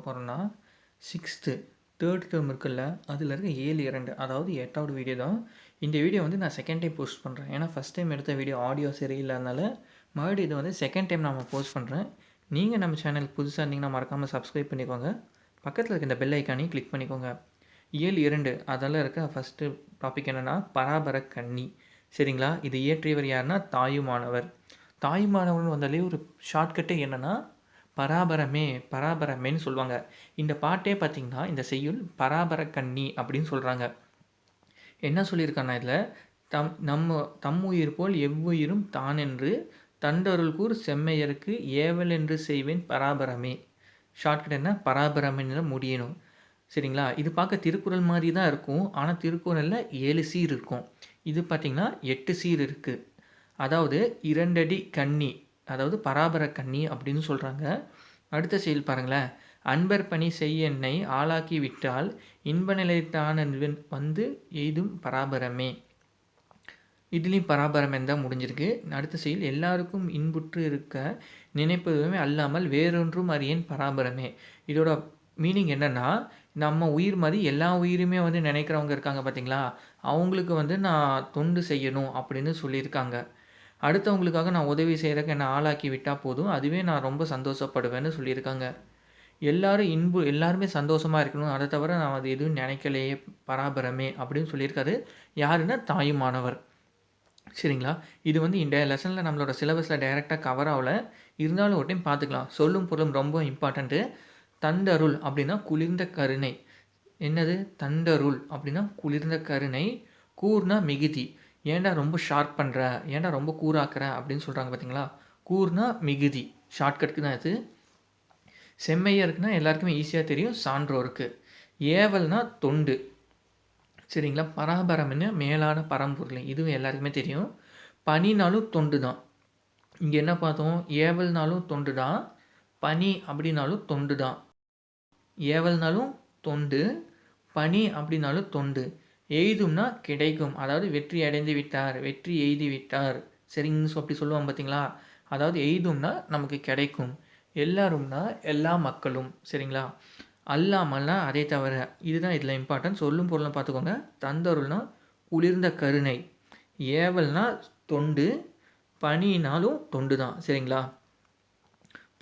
போகிறோன்னா 6th third term இருக்குல்ல, அதில் இருக்க 7-2 அதாவது 8வது வீடியோ தான். இந்த வீடியோ வந்து நான் செகண்ட் டைம் போஸ்ட் பண்ணுறேன். ஏன்னா ஃபஸ்ட் டைம் எடுத்த வீடியோ ஆடியோ சரியில்லாதனால மறுபடியும் இது வந்து செகண்ட் டைம் நான் போஸ்ட் பண்ணுறேன். நீங்கள் நம்ம சேனலுக்கு புதுசாக இருந்தீங்கன்னா மறக்காமல் சப்ஸ்கிரைப் பண்ணிக்கோங்க. பக்கத்தில் இருக்க இந்த பெல் ஐக்கானையும் கிளிக் பண்ணிக்கோங்க. 7-2 அதில் இருக்க ஃபஸ்ட்டு டாபிக் என்னென்னா பராபர கன்னி. சரிங்களா, இது இயற்றியவர் யாருன்னா தாயுமானவர். தாயுமானவர்னு வந்தாலே ஒரு ஷார்ட்கட்டே என்னென்னா பராபரமே பராபரமேன்னு சொல்லுவாங்க. இந்த பாட்டே பார்த்திங்கன்னா இந்த செய்யுள் பராபர கன்னி அப்படின்னு சொல்கிறாங்க. என்ன சொல்லியிருக்காங்கன்னா இதில் தம்முயிர் போல் எவ்வுயிரும் தானென்று தண்டருள் கூர் செம்மையருக்கு ஏவல் என்று செய்வேன் பராபரமே. ஷார்ட்கட் என்ன, பராபரமேன்னு முடியணும். சரிங்களா, இது பார்க்க திருக்குறள் மாதிரி தான் இருக்கும். ஆனால் திருக்குறளில் 7 சீர் இருக்கும். இது பார்த்திங்கன்னா 8 சீர் இருக்குது. அதாவது 2 அடி கன்னி, அதாவது பராபர கன்னி அப்படின்னு சொல்கிறாங்க. அடுத்த செயல் பாருங்களேன். அன்பர் பணி செய் என்னை ஆளாக்கி விட்டால் இன்ப நிலைத்தான வந்து எய்தும் பராபரமே. இதுலேயும் பராபரமே தான் முடிஞ்சிருக்கு. அடுத்த செயல் எல்லாருக்கும் இன்புற்று இருக்க நினைப்பதுமே அல்லாமல் வேறொன்றும் அறியேன் பராபரமே. இதோட மீனிங் என்னென்னா, நம்ம உயிர் மாதிரி எல்லா உயிருமே வந்து நினைக்கிறவங்க இருக்காங்க பார்த்தீங்களா, அவங்களுக்கு வந்து நான் தொண்டு செய்யணும் அப்படின்னு சொல்லியிருக்காங்க. அடுத்தவங்களுக்காக நான் உதவி செய்கிறக்கு என்னை ஆளாக்கி விட்டால் போதும், அதுவே நான் ரொம்ப சந்தோஷப்படுவேன்னு சொல்லியிருக்காங்க. எல்லாருமே சந்தோஷமாக இருக்கணும், அதை தவிர நான் அது எதுவும் நினைக்கலையே பராபரமே அப்படின்னு சொல்லியிருக்காரு. யாருன்னா தாயுமானவர். சரிங்களா, இது வந்து இந்த லெசனில் நம்மளோட சிலபஸில் டைரெக்டாக கவர் ஆகலை, இருந்தாலும் ஒரு டைம் பார்த்துக்கலாம். சொல்லும் பொருளும் ரொம்ப இம்பார்ட்டண்ட்டு. தண்டருள் அப்படின்னா குளிர்ந்த கருணை. என்னது தண்டருள் அப்படின்னா குளிர்ந்த கருணை. கூர்னா மிகுதி. ஏன்டா ரொம்ப ஷார்ப் பண்ணுற, ஏன்டா ரொம்ப கூராக்குற அப்படின்னு சொல்கிறாங்க பார்த்தீங்களா. கூர்னா மிகுதி, ஷார்ட்கட்டுக்கு தான் இது. செம்மையருக்குன்னா எல்லாருக்குமே ஈஸியாக தெரியும், சான்றோருக்கு. ஏவல்னா தொண்டு. சரிங்களா, பராபரம்னு மேலான பரம்பொருள், இதுவும் எல்லாருக்குமே தெரியும். பனினாலும் தொண்டு தான். இங்கே என்ன பார்த்தோம், ஏவல்னாலும் தொண்டு தான், பனி அப்படின்னாலும் தொண்டு தான். ஏவல்னாலும் தொண்டு, பனி அப்படின்னாலும் தொண்டு. எய்தும்னா கிடைக்கும், அதாவது வெற்றி அடைந்து விட்டார், வெற்றி எய்தி விட்டார். சரிங்க, அப்படி சொல்லுவாங்க பார்த்தீங்களா. அதாவது எய்தும்னா நமக்கு கிடைக்கும், எல்லாரும்னா எல்லா மக்களும். சரிங்களா, அல்லாமல்னா அதே தவிர. இதுதான் இதில் இம்பார்ட்டன்ட். சொல்லும் பொருளும் பார்த்துக்கோங்க. தந்தருள்னா குளிர்ந்த கருணை, ஏவல்னா தொண்டு, பனினாலும் தொண்டு தான். சரிங்களா,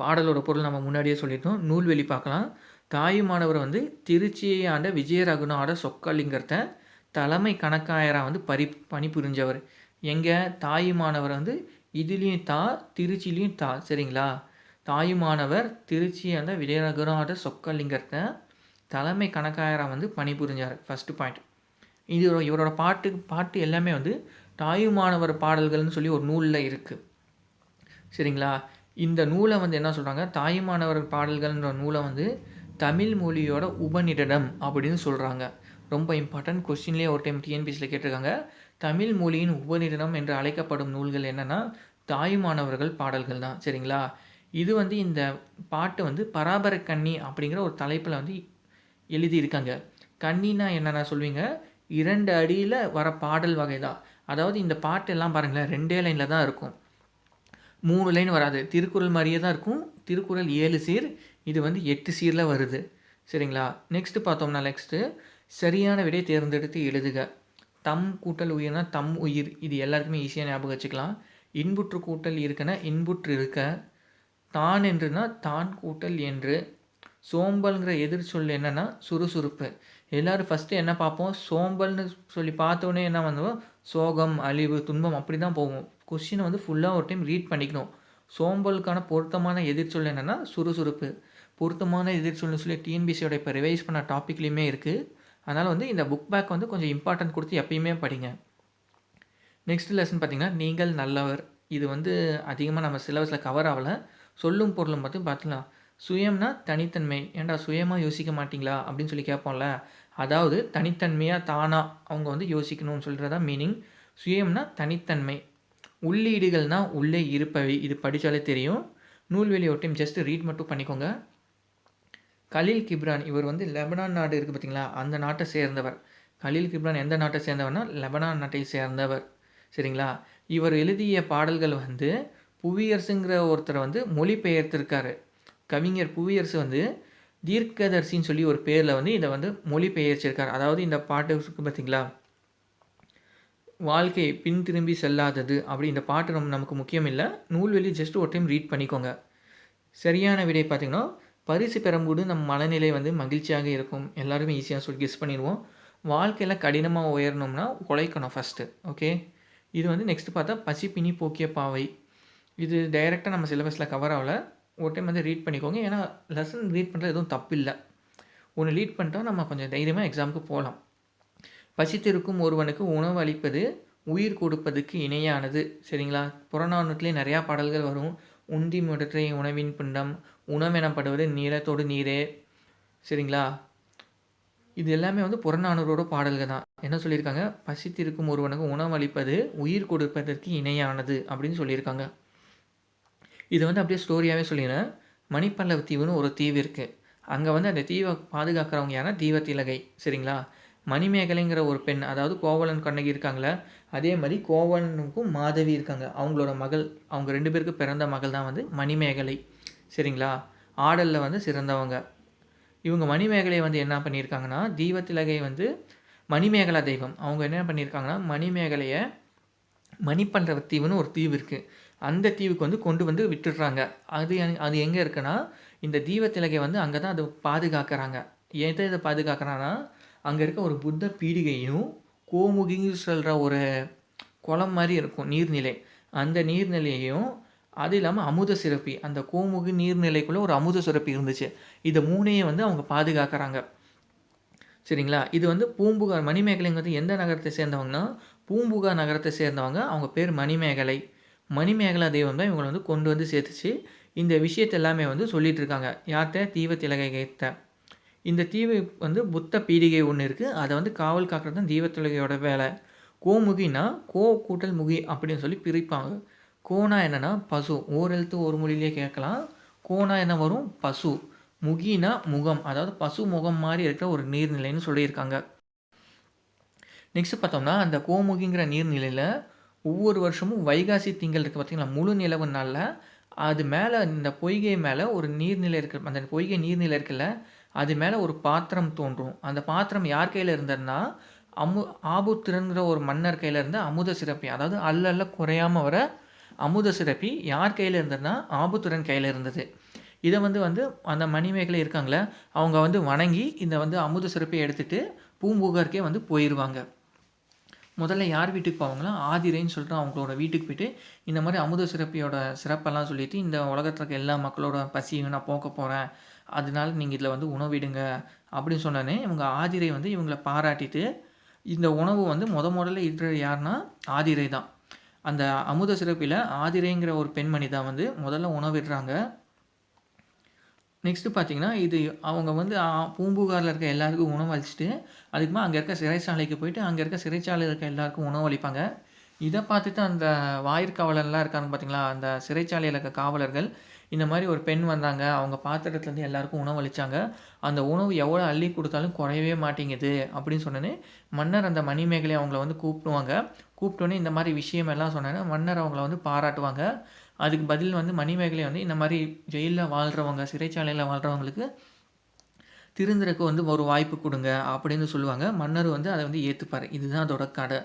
பாடலோட பொருள் நம்ம முன்னாடியே சொல்லிட்டோம். நூல்வெளி பார்க்கலாம். தாயுமானவர் வந்து திருச்சியை ஆண்ட விஜயரகுநாத சொக்கலிங்கத்தை தலைமை கணக்காயராக வந்து பணிபுரிஞ்சவர். எங்கள் தாயுமானவர் வந்து இதுலேயும் தா, திருச்சிலையும் தா. சரிங்களா, தாயுமானவர் திருச்சி ஆண்ட விஜயரகுநாத சொக்கலிங்கத்தை தலைமை கணக்காயராக வந்து பணிபுரிஞ்சார். First point. இவரோட பாட்டு எல்லாமே வந்து தாயுமானவர் பாடல்கள்னு சொல்லி ஒரு நூலில் இருக்குது. சரிங்களா, இந்த நூலை வந்து என்ன சொல்கிறாங்க, தாயுமானவர் பாடல்கள்ன்ற நூலை வந்து தமிழ் மொழியோட உபநிடதம் அப்படின்னு சொல்கிறாங்க. ரொம்ப இம்பார்ட்டன்ட். கொஸ்டின்லேயே ஒரு டைம் டிஎன்பிஎஸ்சியில் கேட்டிருக்காங்க. தமிழ் மொழியின் உபநிடதம் என்று அழைக்கப்படும் நூல்கள் என்னென்னா தாயுமானவர்கள் பாடல்கள் தான். சரிங்களா, இது வந்து இந்த பாட்டு வந்து பராபர கன்னி அப்படிங்கிற ஒரு தலைப்பில் வந்து எழுதியிருக்காங்க. கன்னினா என்னென்ன சொல்வீங்க, 2 அடியில் வர பாடல் வகை தான். அதாவது இந்த பாட்டு எல்லாம் பாருங்களேன் 2 லைனில் தான் இருக்கும், 3 லைன் வராது. திருக்குறள் மாதிரியே தான் இருக்கும். திருக்குறள் 7 சீர், இது வந்து 8 சீரில் வருது. சரிங்களா, நெக்ஸ்ட்டு சரியான விடை தேர்ந்தெடுத்து எழுதுக. தம் கூட்டல் உயிர்னா தம் உயிர், இது எல்லாருக்குமே ஈஸியாக ஞாபகம் வச்சுக்கலாம். இன்புற்று கூட்டல் இருக்குன்னா இன்புற்று இருக்க. தான் என்றுனா தான் கூட்டல் என்று. சோம்பல்ங்கிற எதிர் சொல் என்னென்னா சுறுசுறுப்பு. எல்லோரும் ஃபஸ்ட்டு என்ன பார்ப்போம், சோம்பல்னு சொல்லி பார்த்தோன்னே என்ன பண்ணுவோம், சோகம், அழிவு, துன்பம் அப்படி தான் போவோம். கொஸ்டினை வந்து ஃபுல்லாக ஒரு டைம் ரீட் பண்ணிக்கணும். சோம்பலுக்கான பொருத்தமான எதிர்ச்சொல் என்னென்னா சுறுசுறுப்பு. பொருத்தமான எதிர்ச்சொல்னு சொல்லி டிஎன்பிசியோட இப்போ ரிவைஸ் பண்ண டாப்பிக்லேயுமே இருக்குது. அதனால் வந்து இந்த புக் பேக் வந்து கொஞ்சம் இம்பார்ட்டன்ட் கொடுத்து எப்பயுமே படிங்க. நெக்ஸ்ட் லெசன் பார்த்திங்கன்னா நீங்கள் நல்லவர். இது வந்து அதிகமாக நம்ம சிலபஸில் கவர் ஆகலை. சொல்லும் பொருளும் மட்டும் பார்த்துக்கலாம். சுயம்னா தனித்தன்மை. ஏன்டா சுயமாக யோசிக்க மாட்டிங்களா அப்படின்னு சொல்லி கேட்போம்ல, அதாவது தனித்தன்மையாக தானாக அவங்க வந்து யோசிக்கணும்னு சொல்கிறதா மீனிங். சுயம்னா தனித்தன்மை. உள்ளீடுகள்னால் உள்ளே இருப்பவை, இது படித்தாலே தெரியும். நூல்வெளி ஒரு டைம் ஜஸ்ட் ரீட் மட்டும் பண்ணிக்கோங்க. கலீல் கிப்ரான், இவர் வந்து லெபனான் நாடு இருக்குது பார்த்திங்களா, அந்த நாட்டை சேர்ந்தவர். கலீல் கிப்ரான் எந்த நாட்டை சேர்ந்தவர்னா லெபனான் நாட்டை சேர்ந்தவர். சரிங்களா, இவர் எழுதிய பாடல்கள் வந்து புவியரசுங்கிற ஒருத்தரை வந்து மொழிபெயர்த்திருக்காரு. கவிஞர் புவியரசு வந்து தீர்க்கதரிசின்னு சொல்லி ஒரு பேரில் வந்து இதை வந்து மொழிபெயர்ச்சிருக்கார். அதாவது இந்த பாட்டு இருக்கு பார்த்தீங்களா, வாழ்க்கை பின் திரும்பி செல்லாதது அப்படி இந்த பாட்டு நமக்கு முக்கியம் இல்லை. நூல்வெளி ஜஸ்ட் ஒரு டைம் ரீட் பண்ணிக்கோங்க. சரியான விடை பார்த்தீங்கன்னா, பரிசு பெறும்போது நம்ம மனநிலை வந்து மகிழ்ச்சியாக இருக்கும். எல்லாருமே ஈஸியாக சொல்லி கெஸ் பண்ணிடுவோம். வாழ்க்கையில் கடினமாக உயரணும்னா உழைக்கணும் ஃபஸ்ட்டு. ஓகே, இது வந்து நெக்ஸ்ட் பார்த்தா பசிப்பினி போக்கிய பாவை. இது டைரெக்டாக நம்ம சிலபஸில் கவர் ஆகல. ஒரு டைம் வந்து ரீட் பண்ணிக்கோங்க. ஏன்னா லெசன் ரீட் பண்ணுறது எதுவும் தப்பு இல்லை. ஒன்று ரீட் பண்ணிட்டா நம்ம கொஞ்சம் தைரியமாக எக்ஸாமுக்கு போகலாம். பசித்திருக்கும் ஒருவனுக்கு உணவு அளிப்பது உயிர் கொடுப்பதுக்கு இணையானது. சரிங்களா, புறநானூற்றிலே நிறையா பாடல்கள் வரும். உந்தி முடற்றை உணவின் பிண்டம், உணவெனப்படுவது நீளத்தோடு நீரே. சரிங்களா, இது எல்லாமே வந்து புறநானூறோட பாடல்கள் தான். என்ன சொல்லியிருக்காங்க, பசித்திருக்கும் ஒருவனுக்கு உணவு அளிப்பது உயிர் கொடுப்பதற்கு இணையானது அப்படின்னு சொல்லியிருக்காங்க. இது வந்து அப்படியே ஸ்டோரியாகவே சொல்லிடுறேன். மணிப்பல்லவ தீவுன்னு ஒரு தீவு இருக்குது. அங்கே வந்து அந்த தீவை பாதுகாக்கிறவங்க யாருன்னா தீவத்திலகை. சரிங்களா, மணிமேகலைங்கிற ஒரு பெண், அதாவது கோவலன் கண்ணகி இருக்காங்களே, அதே மாதிரி கோவலனுக்கும் மாதவி இருக்காங்க. அவங்களோட மகள், அவங்க 2 பேருக்கு பிறந்த மகள் தான் வந்து மணிமேகலை. சரிங்களா, ஆடலில் வந்து சிறந்தவங்க இவங்க. மணிமேகலை வந்து என்ன பண்ணியிருக்காங்கன்னா, தீவத்திலகை வந்து மணிமேகலா தெய்வம். அவங்க என்ன பண்ணியிருக்காங்கன்னா, மணிமேகலையை மணிப்பல்லவ தீவுன்னு ஒரு தீவு இருக்குது, அந்த தீவுக்கு வந்து கொண்டு வந்து விட்டுடுறாங்க. அது எங்கே இருக்குன்னா, இந்த தீவத்திலகை வந்து அங்கே தான் அது பாதுகாக்கிறாங்க. எதை பாதுகாக்கிறாங்கன்னா, அங்கே இருக்க ஒரு புத்த பீடிகையும் கோமுகின்னு சொல்கிற ஒரு குளம் மாதிரி இருக்கும் நீர்நிலை, அந்த நீர்நிலையையும், அது இல்லாமல் அமுத சுரப்பி, அந்த கோமுகி நீர்நிலைக்குள்ளே ஒரு அமுத சுரப்பி இருந்துச்சு. இதை 3ஐயும் வந்து அவங்க பாதுகாக்கிறாங்க. சரிங்களா, இது வந்து பூம்புகார். மணிமேகலைங்கிறது எந்த நகரத்தை சேர்ந்தவங்கன்னா, பூம்புகார் நகரத்தை சேர்ந்தவங்க. அவங்க பேர் மணிமேகலை. மணிமேகலா தெய்வம் தான் இவங்களை வந்து கொண்டு வந்து சேர்த்துச்சு. இந்த விஷயத்தை எல்லாமே வந்து சொல்லிகிட்டு இருக்காங்க. யார்கிட்ட, தீவத்திலகைகிட்ட. இந்த தீவு வந்து புத்த பீடிகை ஒன்று இருக்குது, அதை வந்து காவல் காக்கிறது தான் தீவத்திலகையோட வேலை. கோமுகினா கோ கூட்டல் முகி அப்படின்னு சொல்லி பிரிப்பாங்க. கோனா என்னென்னா பசு, ஓரெழுத்து ஒரு மொழியிலே கேட்கலாம். கோனா என்ன வரும், பசு. முகினா முகம், அதாவது பசு முகம் மாதிரி இருக்கிற ஒரு நீர்நிலைன்னு சொல்லியிருக்காங்க. நெக்ஸ்ட் பார்த்தோம்னா, அந்த கோமுகிங்கிற நீர்நிலையில் ஒவ்வொரு வருஷமும் வைகாசி திங்கள் இருக்குது பார்த்தீங்களா, முழு நிலவு நாளில் அது மேலே, இந்த பொய்கை மேலே ஒரு நீர்நிலை இருக்குது, அந்த பொய்கை நீர்நிலை இருக்குல்ல, அது மேலே ஒரு பாத்திரம் தோன்றும். அந்த பாத்திரம் யார் கையில் இருந்ததுன்னா, ஆபுத்திரன்கிற ஒரு மன்னர் கையில் இருந்த அமுத சிறப்பி, அதாவது அல்ல குறையாமல் வர அமுத சிறப்பி யார் கையில் இருந்ததுன்னா, ஆபுத்திரன் கையில் இருந்தது. இதை வந்து அந்த மணிமேகலை இருக்காங்களே, அவங்க வந்து வணங்கி இந்த வந்து அமுத சிறப்பை எடுத்துகிட்டு பூம்புகாருக்கே வந்து போயிடுவாங்க. முதல்ல யார் வீட்டுக்கு போவாங்களா, ஆதிரைன்னு சொல்லிட்டு அவங்களோட வீட்டுக்கு போய்ட்டு இந்த மாதிரி அமுத சிறப்பியோட சிறப்பெல்லாம் சொல்லிவிட்டு, இந்த உலகத்தில் இருக்க எல்லா மக்களோட பசியும் நான் போக்க போகிறேன், அதனால நீங்கள் இதில் வந்து உணவிடுங்க அப்படின்னு சொன்னோன்னே, இவங்க ஆதிரை வந்து இவங்களை பாராட்டிட்டு, இந்த உணவு வந்து முதல்ல இடுறது யாருன்னா ஆதிரை தான். அந்த அமுத சிறப்பில் ஆதிரைங்கிற ஒரு பெண்மணி தான் வந்து முதல்ல உணவிடுறாங்க. நெக்ஸ்ட்டு பார்த்தீங்கன்னா, இது அவங்க வந்து பூம்புகாரில் இருக்க எல்லாருக்கும் உணவு அளிச்சுட்டு, அதுக்கப்புறமா அங்கே இருக்க சிறைச்சாலைக்கு போயிட்டு, அங்கே இருக்க சிறைச்சாலையில் இருக்க எல்லாருக்கும் உணவு அளிப்பாங்க. இதை பார்த்துட்டு அந்த வாயிற்காவலர்லாம் இருக்காங்க பார்த்தீங்களா, அந்த சிறைச்சாலையில் இருக்க காவலர்கள், இந்த மாதிரி ஒரு பெண் வந்தாங்க, அவங்க பாத்திரத்துலேருந்து எல்லாருக்கும் உணவு அளித்தாங்க, அந்த உணவு எவ்வளோ அள்ளி கொடுத்தாலும் குறையவே மாட்டேங்குது அப்படின்னு சொன்னோன்னே, மன்னர் அந்த மணிமேகலை அவங்கள வந்து கூப்பிடுவாங்க. கூப்பிட்டோன்னே இந்த மாதிரி விஷயமெல்லாம் சொன்னோன்னே, மன்னர் அவங்கள வந்து பாராட்டுவாங்க. அதுக்கு பதில் வந்து மணிமேகலை வந்து இந்த மாதிரி ஜெயிலில் வாழ்கிறவங்க, சிறைச்சாலையில் வாழ்கிறவங்களுக்கு திருந்துறதுக்கு வந்து ஒரு வாய்ப்பு கொடுங்க அப்படின்னு சொல்லுவாங்க. மன்னர் வந்து அதை வந்து ஏற்றுப்பார். இதுதான் அதோட கதை.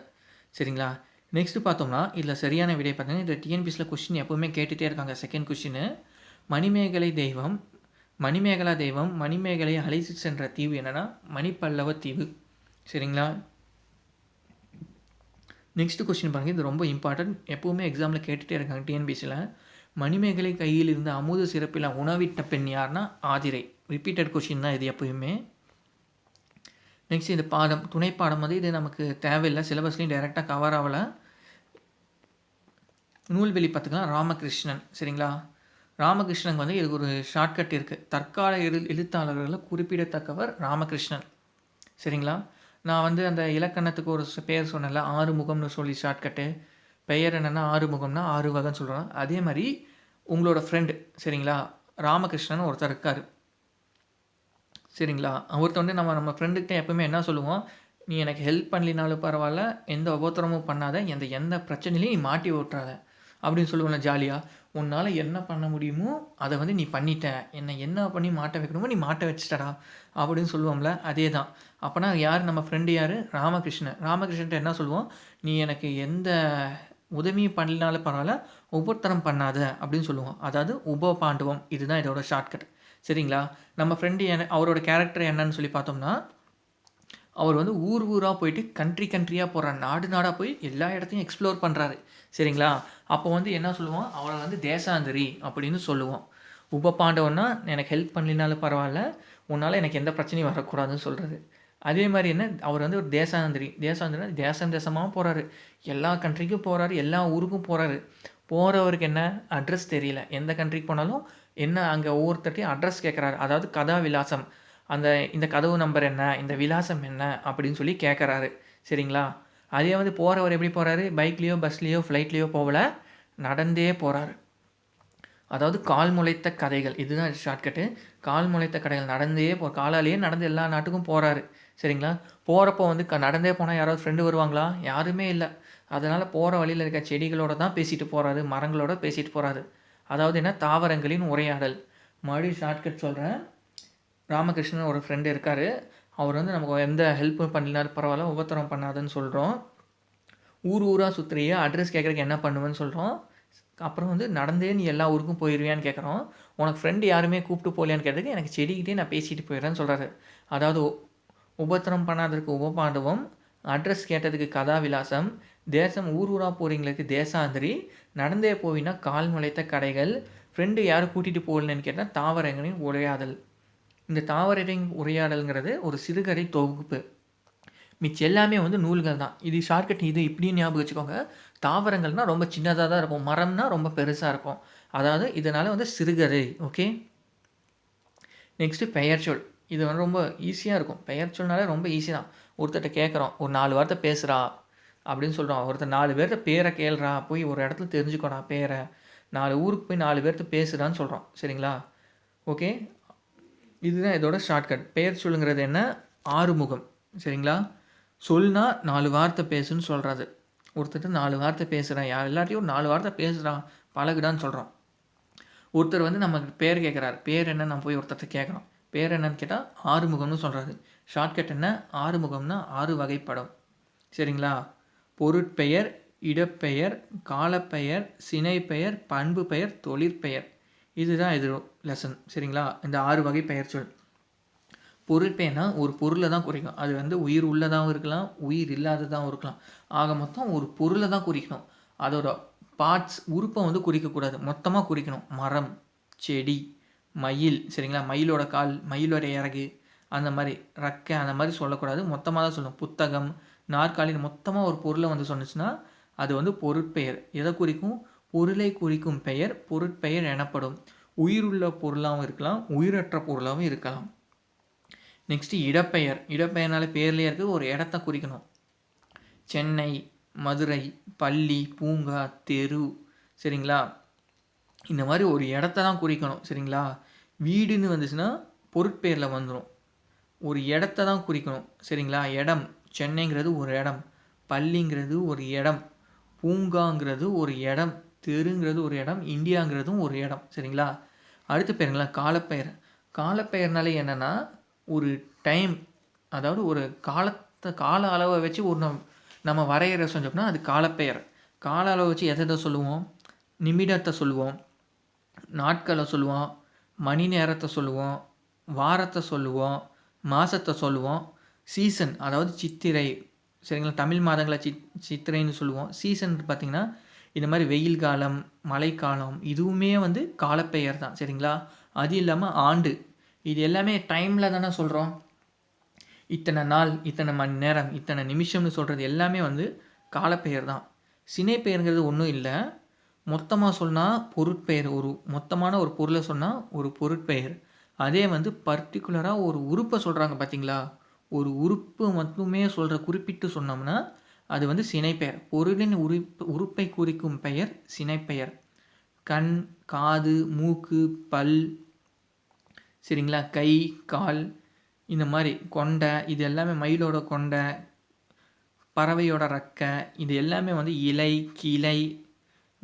சரிங்களா, நெக்ஸ்ட்டு பார்த்தோம்னா, இதில் சரியான விடை பார்த்தீங்கன்னா, இந்த டிஎன்பிஎஸ்சியில் கொஸ்டின் எப்போவுமே கேட்டுகிட்டே இருக்காங்க. செகண்ட் கொஸ்டின், மணிமேகலை தெய்வம், மணிமேகலா தெய்வம் மணிமேகலையை அழைத்து சென்ற தீவு என்னென்னா மணிப்பல்லவ தீவு. சரிங்களா, நெக்ஸ்ட் கொஸ்டின் பாருங்கள், இது ரொம்ப இம்பார்ட்டன்ட், எப்போவுமே எக்ஸாமில் கேட்டுகிட்டே இருக்காங்க டிஎன்பிஎஸ்சியில். மணிமேகலை கையில் இருந்த அமுத சிறப்பில் உணவிட்ட பெண் யார்னா ஆதிரை. ரிப்பீட்டட் கொஸ்டின் தான் இது எப்போயுமே. நெக்ஸ்ட் இது பாடம், துணைப்பாடம் வந்து இது நமக்கு தேவையில்லை, சிலபஸ்லேயும் டைரெக்டாக கவர் ஆகலை. நூல்வெளி பார்த்துக்கலாம், ராமகிருஷ்ணன். சரிங்களா, ராமகிருஷ்ணன் வந்து இதுக்கு ஒரு ஷார்ட்கட் இருக்குது. தற்கால எழுத்தாளர்களில் குறிப்பிடத்தக்கவர் ராமகிருஷ்ணன். சரிங்களா, நான் வந்து அந்த இலக்கணத்துக்கு ஒரு பேர் சொன்னேன்ல, ஆறுமுகம்னு சொல்லி ஷார்ட்கட்டு. பெயர் என்னென்னா ஆறுமுகம்னா 6 வகைன்னு சொல்கிறோம். அதே மாதிரி உங்களோட ஃப்ரெண்டு, சரிங்களா, ராமகிருஷ்ணன் ஒருத்தர் இருக்கார். சரிங்களா, ஒருத்தர் வந்து நம்ம ஃப்ரெண்டுக்கிட்ட எப்போவுமே என்ன சொல்லுவோம், நீ எனக்கு ஹெல்ப் பண்ணலினாலும் பரவாயில்ல, எந்த உபத்திரமும் பண்ணாத, எந்த பிரச்சனையிலையும் நீ மாட்டி விட்றாத அப்படின்னு சொல்லுவோம்ல ஜாலியாக. உன்னால் என்ன பண்ண முடியுமோ அதை வந்து நீ பண்ணிட்ட, என்னை என்ன பண்ணி மாட்ட வைக்கணுமோ நீ மாட்ட வச்சிட்டடா அப்படின்னு சொல்லுவோம்ல, அதே தான். அப்போனா யார் நம்ம ஃப்ரெண்டு யார்? ராமகிருஷ்ணன். ராமகிருஷ்ணன்ட்ட என்ன சொல்லுவோம்? நீ எனக்கு எந்த உதவியும் பண்ணலனாலும் பரவாயில்ல, உபத்திரம் பண்ணாத அப்படின்னு சொல்லுவோம். அதாவது உபபாண்டவம், இதுதான் இதோட ஷார்ட்கட். சரிங்களா? நம்ம ஃப்ரெண்டு அவரோட கேரக்டர் என்னன்னு சொல்லி பார்த்தோம்னா, அவர் வந்து ஊர் ஊராக போயிட்டு கண்ட்ரியாக போகிறார், நாடு நாடாக போய் எல்லா இடத்தையும் எக்ஸ்ப்ளோர் பண்ணுறாரு. சரிங்களா? அப்போ வந்து என்ன சொல்லுவோம்? அவரை வந்து தேசாந்திரி அப்படின்னு சொல்லுவோம். உபபாண்டவன்னா எனக்கு ஹெல்ப் பண்ணலினாலும் பரவாயில்ல, உன்னால் எனக்கு எந்த பிரச்சனையும் வரக்கூடாதுன்னு சொல்கிறது. அதே மாதிரி என்ன, அவர் வந்து ஒரு தேசாந்திரி. தேசாந்திரினா தேசம் தேசமாக போகிறாரு, எல்லா கண்ட்ரிக்கும் போகிறாரு, எல்லா ஊருக்கும் போகிறாரு. போகிறவருக்கு என்ன அட்ரஸ் தெரியல, எந்த கண்ட்ரிக்கு போனாலும் என்ன அங்கே ஒவ்வொருத்தட்டையும் அட்ரஸ் கேட்குறாரு. அதாவது கதா விலாசம், அந்த இந்த கதவு நம்பர் என்ன, இந்த விலாசம் என்ன அப்படின்னு சொல்லி கேட்குறாரு. சரிங்களா? அதே வந்து போகிறவர் எப்படி போகிறாரு? பைக்லேயோ பஸ்லேயோ ஃப்ளைட்லேயோ போகல, நடந்தே போகிறாரு. அதாவது கால் முளைத்த கதைகள், இதுதான் ஷார்ட்கட்டு. கால் முளைத்த கதைகள், நடந்தே காலாலேயே நடந்து எல்லா நாட்டுக்கும் போகிறாரு. சரிங்களா? போகிறப்போ வந்து நடந்தே போனால் யாராவது ஃப்ரெண்டு வருவாங்களா? யாருமே இல்லை. அதனால் போகிற வழியில் இருக்க செடிகளோட தான் பேசிட்டு போகிறாரு, மரங்களோட பேசிட்டு போகிறாரு. அதாவது என்ன, தாவரங்களின் உரையாடல். மறுபடியும் ஷார்ட்கட் சொல்கிறேன். ராமகிருஷ்ணன் ஒரு ஃப்ரெண்டு இருக்கார். அவர் வந்து நமக்கு எந்த ஹெல்ப்பும் பண்ணலனாலும் பரவாயில்ல, உபத்திரம் பண்ணாதுன்னு சொல்கிறோம். ஊர் ஊராக சுற்றுறியா, அட்ரஸ் கேட்குறதுக்கு என்ன பண்ணுவேன்னு சொல்கிறோம். அப்புறம் வந்து நடந்தே நீ எல்லா ஊருக்கும் போயிடுவியான்னு கேட்குறோம். உனக்கு ஃப்ரெண்டு யாருமே கூப்பிட்டு போகலையான்னு கேட்டதுக்கு எனக்கு செடிக்கிட்டே நான் பேசிட்டு போயிடுறேன்னு சொல்கிறாரு. அதாவது உபத்திரம் பண்ணாததுக்கு உபபாண்டவம், அட்ரஸ் கேட்டதுக்கு கதாவிலாசம், தேசம் ஊர் ஊராக போகிறீங்களுக்கு தேசாந்திரி, நடந்தே போவினா கால் முளைத்த கடைகள், ஃப்ரெண்டு யாரும் கூட்டிகிட்டு போகலன்னு கேட்டால் தாவரங்களின் உரையாடல். இந்த தாவரங்களின் உரையாடல்ங்கிறது ஒரு சிறுகதை தொகுப்பு. மிச்சம் எல்லாமே வந்து நூல்கள் தான். இது ஷார்ட்கட், இது இப்படியும் ஞாபகம் வச்சுக்கோங்க. தாவரங்கள்னால் ரொம்ப சின்னதாக தான் இருக்கும், மரம்னா ரொம்ப பெருசாக இருக்கும். அதாவது இதனால் வந்து சிறுகதை. ஓகே, நெக்ஸ்ட்டு பெயர்ச்சொல். இது வந்து ரொம்ப ஈஸியாக இருக்கும். பெயர்ச்சொல்னாலே ரொம்ப ஈஸி தான். ஒருத்தர்கிட்ட கேட்குறோம், ஒரு 4 வார்த்தை பேசுகிறா அப்படின்னு சொல்கிறோம். ஒருத்தர் 4 பேர்த்த பேரை கேள்றா, போய் ஒரு இடத்துல தெரிஞ்சுக்கோடா பேரை, 4 ஊருக்கு போய் 4 பேர்த்த பேசுகிறான்னு சொல்கிறோம். சரிங்களா? ஓகே, இதுதான் இதோட ஷார்ட்கட். பெயர் சொல்லுங்கிறது என்ன? ஆறுமுகம். சரிங்களா? சொல்னா 4 வார்த்தை பேசுன்னு சொல்கிறது. ஒருத்தர் 4 வார்த்தை பேசுகிறேன், எல்லாத்தையும் 4 வார்த்தை பேசுகிறான், பழகுடான்னு சொல்கிறோம். ஒருத்தர் வந்து நமக்கு பேர் கேட்குறாரு, பேர் என்ன, நம்ம போய் ஒருத்தர்கிட்ட கேட்குறோம், பேர் என்னன்னு கேட்டால் ஆறுமுகம்னு சொல்கிறாரு. ஷார்ட்கட் என்ன? ஆறுமுகம்னா 6 வகைப்படும். சரிங்களா? பொருட்பெயர், இடப்பெயர், காலப்பெயர், சினைப்பெயர், பண்பு பெயர், தொழிற்பெயர். இதுதான் இது லெசன். சரிங்களா? இந்த 6 வகை பெயர் சொல். பொருட்பெயர்னா ஒரு பொருளை தான் குறிக்கும். அது வந்து உயிர் உள்ளதாகவும் இருக்கலாம், உயிர் இல்லாததாகவும் இருக்கலாம். ஆக மொத்தம் ஒரு பொருளை தான் குறிக்கணும். அதோட பார்ட்ஸ், உறுப்பை வந்து குறிக்கக்கூடாது, மொத்தமாக குறிக்கணும். மரம், செடி, மயில். சரிங்களா? மயிலோட கால், மயிலோட இறகு, அந்த மாதிரி ரக்கை, அந்த மாதிரி சொல்லக்கூடாது, மொத்தமாக தான் சொல்லணும். புத்தகம், நாற்காலின்னு மொத்தமாக ஒரு பொருளை வந்து சொன்னிச்சுன்னா அது வந்து பொருட்பெயர். எதை குறிக்கும்? பொருளை குறிக்கும் பெயர் பொருட்பெயர் எனப்படும். உயிருள்ள பொருளாகவும் இருக்கலாம், உயிரற்ற பொருளாகவும் இருக்கலாம். நெக்ஸ்ட்டு இடப்பெயர். இடப்பெயர்னால பேர்லேயே இருக்குது, ஒரு இடத்த குறிக்கணும். சென்னை, மதுரை, பள்ளி, பூங்கா, தெரு. சரிங்களா? இந்த மாதிரி ஒரு இடத்த தான் குறிக்கணும். சரிங்களா? வீடுன்னு வந்துச்சுன்னா பொருட்பெயரில் வந்துடும். ஒரு இடத்த தான் குறிக்கணும். சரிங்களா? இடம், சென்னைங்கிறது ஒரு இடம், பள்ளிங்கிறது ஒரு இடம், பூங்காங்கிறது ஒரு இடம், தெருங்கிறது ஒரு இடம், இந்தியாங்கிறதும் ஒரு இடம். சரிங்களா? அடுத்து பேருங்களா காலப்பெயர். காலப்பெயர்னாலே என்னென்னா ஒரு டைம், அதாவது ஒரு கால அளவை வச்சு ஒரு நம்ம வரைகிற செஞ்சோம்னா அது காலப்பெயர். கால அளவை வச்சு எதை சொல்லுவோம்? நிமிடத்தை சொல்லுவோம், நாட்களை சொல்லுவோம், மணி நேரத்தை சொல்லுவோம், வாரத்தை சொல்லுவோம், மாதத்தை சொல்லுவோம், சீசன் அதாவது சித்திரை. சரிங்களா? தமிழ் மாதங்களை சித்திரைன்னு சொல்லுவோம். சீசன் பார்த்திங்கன்னா இந்த மாதிரி வெயில் காலம், மழைக்காலம், இதுவுமே வந்து காலப்பெயர் தான். சரிங்களா? அது இல்லாமல் ஆண்டு, இது எல்லாமே டைமில் தானே சொல்கிறோம். இத்தனை நாள், இத்தனை மணி நேரம், இத்தனை நிமிஷம்னு சொல்கிறது எல்லாமே வந்து காலப்பெயர் தான். சினைப்பெயருங்கிறது ஒன்றும் இல்லை. மொத்தமாக சொன்னால் பொருட்பெயர், ஒரு மொத்தமான ஒரு பொருளை சொன்னால் ஒரு பொருட்பெயர். அதே வந்து பர்டிகுலராக ஒரு உறுப்பை சொல்கிறாங்க பார்த்தீங்களா, ஒரு உறுப்பு மட்டுமே சொல்கிற குறிப்பிட்டு சொன்னோம்னா அது வந்து சினைப்பெயர். பொருளின் உறுப்பை குறிக்கும் பெயர் சினைப்பெயர். கண், காது, மூக்கு, பல், சரிங்களா, கை, கால், இந்த மாதிரி கொண்டை, இது எல்லாமே மயிலோட கொண்டை, பறவையோட ரக்கை, இது எல்லாமே வந்து இலை, கிளை,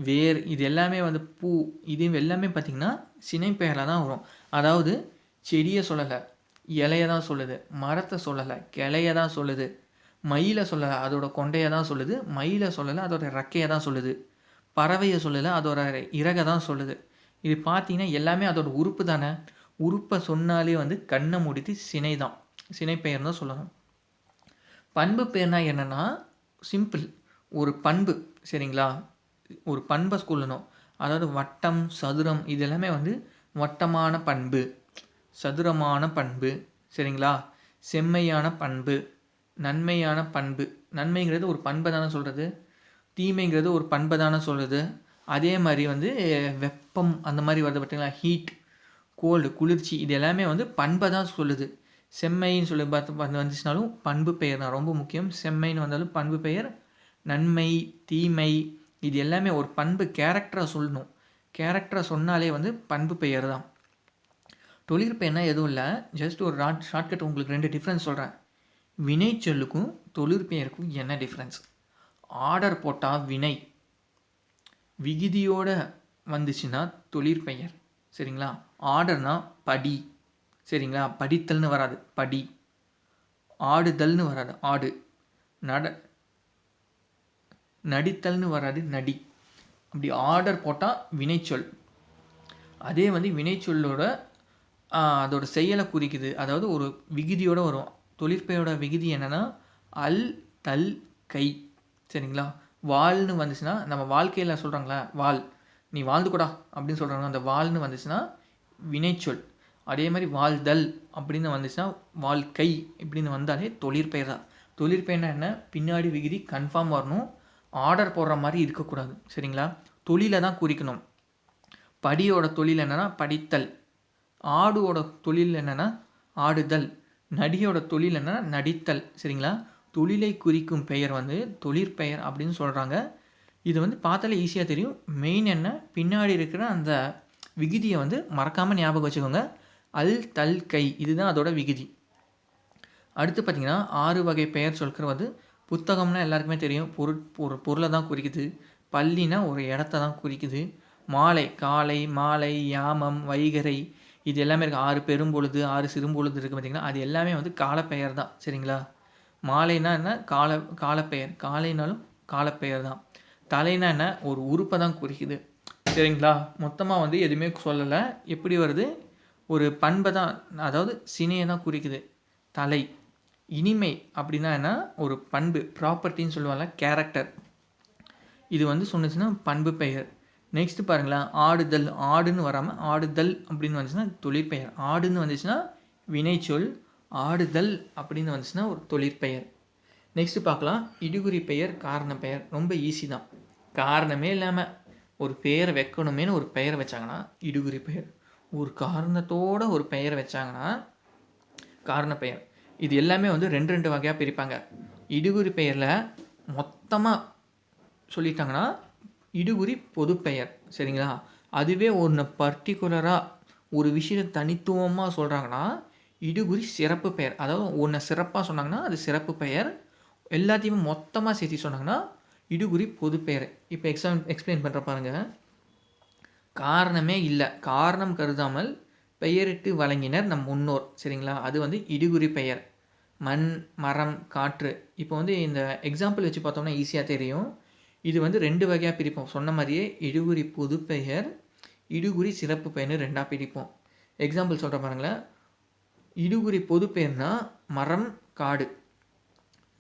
வேர் இது எல்லாமே வந்து பூ இது எல்லாமே பார்த்திங்கன்னா சினைப்பெயரில் தான் வரும். அதாவது செடியை சொல்லலை, இலையை தான் சொல்லுது. மரத்தை சொல்லலை, கிளையை தான் சொல்லுது. மயிலை சொல்லலை, அதோட கொண்டையை தான் சொல்லுது. மயிலை சொல்லலை, அதோட ரெக்கையை தான் சொல்லுது. பறவையை சொல்லலை, அதோட இறகை தான் சொல்லுது. இது பார்த்தீங்கன்னா எல்லாமே அதோட உறுப்பு தானே. உறுப்பை சொன்னாலே வந்து கண்ணை மூடிட்டு சினை தான், சினைப்பெயர் தான் சொல்லணும். பண்பு பெயர்னா என்னென்னா சிம்பிள், ஒரு பண்பு. சரிங்களா, ஒரு பண்பை சொல்லணும். அதாவது வட்டம், சதுரம் இது எல்லாமே வந்து வட்டமான பண்பு, சதுரமான பண்பு. சரிங்களா, செம்மையான பண்பு, நன்மையான பண்பு. நன்மைங்கிறது ஒரு பண்பை தானே சொல்கிறது, தீமைங்கிறது ஒரு பண்பை தானே சொல்கிறது. அதே மாதிரி வந்து வெப்பம் அந்த மாதிரி வருது பார்த்தீங்களா, ஹீட், கோல்டு, குளிர்ச்சி இது எல்லாமே வந்து பண்பை தான் சொல்லுது. செம்மைன்னு சொல்லி பார்த்து வந்துச்சுனாலும் பண்பு பெயர் தான் ரொம்ப முக்கியம். செம்மைன்னு வந்தாலும் பண்பு பெயர். நன்மை, தீமை இது எல்லாமே ஒரு பண்பு, கேரக்டரை சொல்லணும். கேரக்டரை சொன்னாலே வந்து பண்பு பெயர் தான். தொழிற்பெயர்னா எதுவும் இல்லை, ஜஸ்ட் ஒரு ஷார்ட்கட் உங்களுக்கு 2 டிஃப்ரென்ஸ் சொல்கிறேன். வினைச்சொல்லுக்கும் தொழிற்பெயருக்கும் என்ன டிஃப்ரென்ஸ்? ஆர்டர் போட்டால் வினை, விகுதியோடு வந்துச்சுன்னா தொழிற்பெயர். சரிங்களா, ஆர்டர்னா படி. சரிங்களா, படித்தல்னு வராது, படி. ஆடுதல்னு வராது, ஆடு. நடித்தல்னு வராது, நடி. அப்படி ஆர்டர் போட்டால் வினைச்சொல். அதே வந்து வினைச்சொல்லோட அதோட செயலை குறிக்குது, அதாவது ஒரு விகுதியோடு வரும். தொழிற்பெயரோட விகுதி என்னென்னா அல், தல், கை. சரிங்களா, வாழ்னு வந்துச்சுன்னா நம்ம வாழ்க்கையில் சொல்கிறாங்களா, வாழ், நீ வாழ்ந்துக்கூடா அப்படின்னு சொல்கிறாங்க, அந்த வாழ்னு வந்துச்சுன்னா வினைச்சொல். அதே மாதிரி வாழ்தல் அப்படின்னு வந்துச்சுன்னா வாழ்க்கை இப்படின்னு வந்தாலே தொழிற்பெயர் தான். தொழிற்பெயர்னா என்ன, பின்னாடி விகுதி கன்ஃபார்ம் வரணும், ஆர்டர் போடுற மாதிரி இருக்கக்கூடாது. சரிங்களா, தொழிலை தான் குறிக்கணும். படியோட தொழில் என்னென்னா படித்தல், ஆடுவோட தொழில் என்னென்னா ஆடுதல், நடியோட தொழில் என்னென்னா நடித்தல். சரிங்களா, தொழிலை குறிக்கும் பெயர் வந்து தொழிற்பெயர் அப்படின்னு சொல்கிறாங்க. இது வந்து பார்த்தாலே ஈஸியாக தெரியும். மெயின் என்ன, பின்னாடி இருக்கிற அந்த விகுதியை வந்து மறக்காமல் ஞாபகம் வச்சுக்கோங்க. அல், தல், கை இதுதான் அதோட விகுதி. அடுத்து பார்த்திங்கன்னா 6 வகை பெயர் சொற்கள் வந்து புத்தகம்னா எல்லாருக்குமே தெரியும், ஒரு பொருளை தான் குறிக்குது. பள்ளினா ஒரு இடத்த தான் குறிக்குது. மாலை, காலை, மாலை, யாமம், வைகறை இது எல்லாமே இருக்குது. 6 பெரும்பொழுது, 6 சிறும்பொழுது இருக்குது பார்த்திங்கன்னா, அது எல்லாமே வந்து காலப்பெயர் தான். சரிங்களா, மாலைனா என்ன, காலப்பெயர். காலைனாலும் காலப்பெயர் தான். தலைனா என்ன, ஒரு உறுப்பை தான் குறிக்குது. சரிங்களா, மொத்தமாக வந்து எதுவுமே சொல்லலை. எப்படி வருது, ஒரு பண்பை தான், அதாவது சினையை தான் குறிக்குது. தலை. இனிமை அப்படின்னா என்ன, ஒரு பண்பு, ப்ராப்பர்ட்டின்னு சொல்லுவாங்க, கேரக்டர். இது வந்து சொன்னிச்சுன்னா பண்பு பெயர். நெக்ஸ்ட் பாருங்களேன், ஆடுதல். ஆடுன்னு வராமல் ஆடுதல் அப்படின்னு வந்துச்சுன்னா தொழிற்பெயர். ஆடுன்னு வந்துச்சுன்னா வினைச்சொல், ஆடுதல் அப்படின்னு வந்துச்சுன்னா ஒரு தொழிற்பெயர். நெக்ஸ்ட்டு பார்க்கலாம், இடுகுறி பெயர், காரண பெயர். ரொம்ப ஈஸி தான். காரணமே இல்லாமல் ஒரு பெயரை வைக்கணுமேனு ஒரு பெயரை வச்சாங்கன்னா இடுகுறி பெயர். ஒரு காரணத்தோடு ஒரு பெயரை வச்சாங்கன்னா காரண பெயர். இது எல்லாமே வந்து 2 வகையாக பிரிப்பாங்க. இடுகுறி பெயரில் மொத்தமாக சொல்லிட்டாங்கன்னா இடுகுறி பொதுப்பெயர். சரிங்களா, அதுவே ஒன்று பர்டிகுலராக ஒரு விஷயத்தை தனித்துவமாக சொல்கிறாங்கன்னா இடுகுறி சிறப்பு பெயர். அதாவது ஒன்று சிறப்பாக சொன்னாங்கன்னா அது சிறப்பு பெயர், எல்லாத்தையுமே மொத்தமாக சேர்த்து சொன்னாங்கன்னா இடுகுறி பொதுப்பெயர். இப்போ எக்ஸ்பிளைன் பண்ணுற பாருங்கள். காரணமே இல்லை, காரணம் கருதாமல் பெயரிட்டு வழங்கினர் நம் முன்னோர். சரிங்களா, அது வந்து இடுகுறி பெயர். மண், மரம், காற்று. இப்போ வந்து இந்த எக்ஸாம்பிள் வச்சு பார்த்தோம்னா ஈஸியாக தெரியும். இது வந்து 2 வகையாக பிரிப்போம். சொன்ன மாதிரியே இடுகுறி பொதுப்பெயர், இடுகுறி சிறப்பு பெயர்னு 2ஆக பிரிப்போம். எக்ஸாம்பிள் சொல்கிற பாருங்களேன். இடுகுறி பொதுப்பெயர்னா மரம், காடு.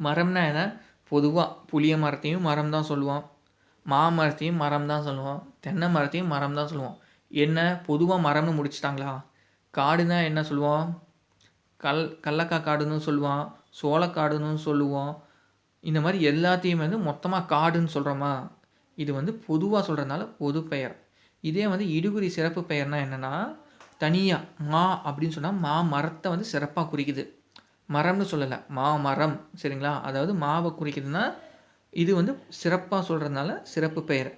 மரம்னா என்ன, பொதுவாக புளிய மரத்தையும் மரம் தான் சொல்லுவோம், மாமரத்தையும் மரம் தான் சொல்லுவோம், தென்னை மரத்தையும் மரம் தான் சொல்லுவோம். என்ன பொதுவாக மரம்னு முடிச்சிட்டாங்களா? காடுனா என்ன சொல்லுவோம், கடலக்காய் காடுன்னு சொல்லுவோம், சோளக்காடுன்னு சொல்லுவோம். இந்த மாதிரி எல்லாத்தையும் வந்து மொத்தமாக காடுன்னு சொல்கிறோமா? இது வந்து பொதுவாக சொல்கிறதுனால பொது பெயர். இதே வந்து இடுகுறி சிறப்பு பெயர்னால் என்னென்னா, தனியாக மா அப்படின்னு சொன்னால் மா மரத்தை வந்து சிறப்பாக குறிக்குது. மரம்னு சொல்லலை, மாமரம். சரிங்களா, அதாவது மாவை குறிக்குதுன்னா இது வந்து சிறப்பாக சொல்கிறதுனால சிறப்பு பெயர்.